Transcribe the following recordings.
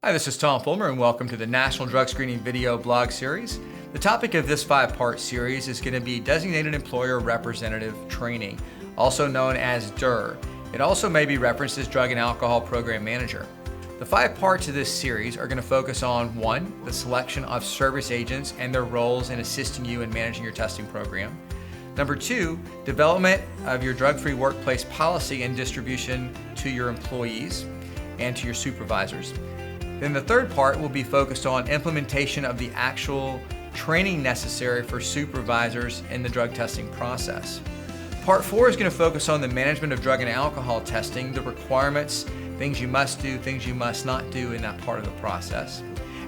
Hi, this is Tom Fulmer, and welcome to the National Drug Screening video blog series. The topic of this 5-part series is going to be Designated Employer Representative Training, also known as DER. It also may be referenced as Drug and Alcohol Program Manager. The 5 parts of this series are going to focus on 1, the selection of service agents and their roles in assisting you in managing your testing program. Number 2, development of your drug-free workplace policy and distribution to your employees and to your supervisors. Then the 3rd part will be focused on implementation of the actual training necessary for supervisors in the drug testing process. Part 4 is going to focus on the management of drug and alcohol testing, the requirements, things you must do, things you must not do in that part of the process.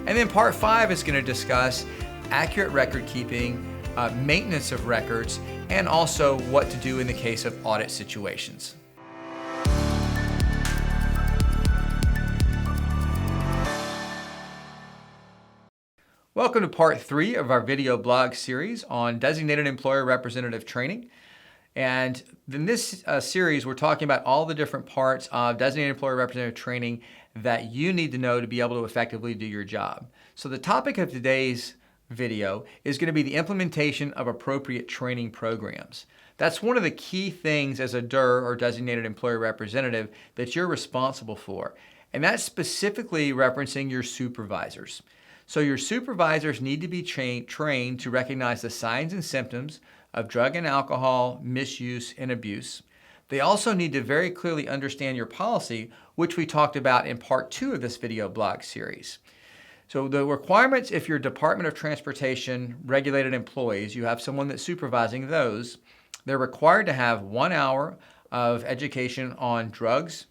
And then Part 5 is going to discuss accurate record keeping, maintenance of records, and also what to do in the case of audit situations. Welcome to part 3 of our video blog series on Designated Employer Representative Training. And in this series, we're talking about all the different parts of Designated Employer Representative Training that you need to know to be able to effectively do your job. So the topic of today's video is going to be the implementation of appropriate training programs. That's one of the key things as a DER or Designated Employer Representative that you're responsible for. And that's specifically referencing your supervisors. So your supervisors need to be trained to recognize the signs and symptoms of drug and alcohol misuse and abuse. They also need to very clearly understand your policy, which we talked about in part 2 of this video blog series. So the requirements, if you're Department of Transportation regulated employees, you have someone that's supervising those, they're required to have 1 hour of education on drugs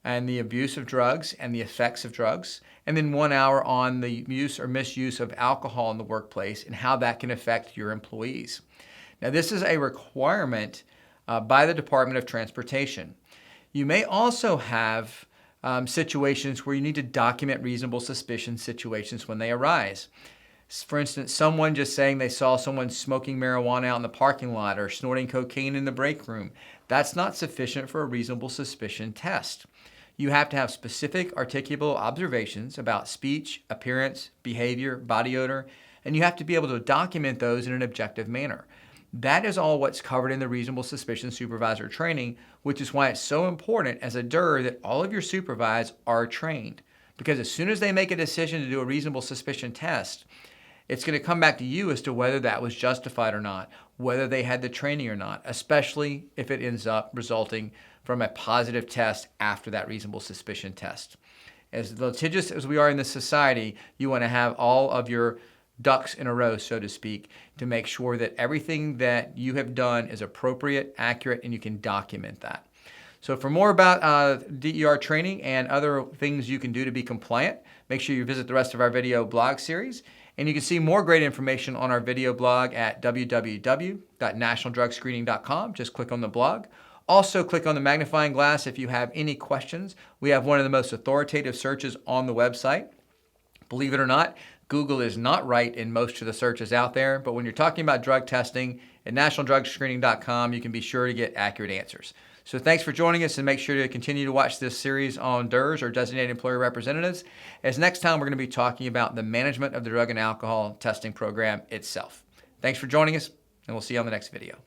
and the abuse of drugs and the effects of drugs, and then 1 hour on the use or misuse of alcohol in the workplace and how that can affect your employees. Now, this is a requirement by the Department of Transportation. You may also have situations where you need to document reasonable suspicion situations when they arise. For instance, someone just saying they saw someone smoking marijuana out in the parking lot or snorting cocaine in the break room. That's not sufficient for a reasonable suspicion test. You have to have specific articulable observations about speech, appearance, behavior, body odor, and you have to be able to document those in an objective manner. That is all what's covered in the reasonable suspicion supervisor training, which is why it's so important as a DER that all of your supervisors are trained. Because as soon as they make a decision to do a reasonable suspicion test, it's going to come back to you as to whether that was justified or not, whether they had the training or not, especially if it ends up resulting from a positive test after that reasonable suspicion test. As litigious as we are in this society, you want to have all of your ducks in a row, so to speak, to make sure that everything that you have done is appropriate, accurate, and you can document that. So for more about DER training and other things you can do to be compliant, make sure you visit the rest of our video blog series. And you can see more great information on our video blog at www.nationaldrugscreening.com. Just click on the blog. Also, click on the magnifying glass if you have any questions. We have one of the most authoritative searches on the website. Believe it or not, Google is not right in most of the searches out there, but when you're talking about drug testing at nationaldrugscreening.com, you can be sure to get accurate answers. So thanks for joining us, and make sure to continue to watch this series on DERs or Designated Employer Representatives, as next time we're going to be talking about the management of the drug and alcohol testing program itself. Thanks for joining us, and we'll see you on the next video.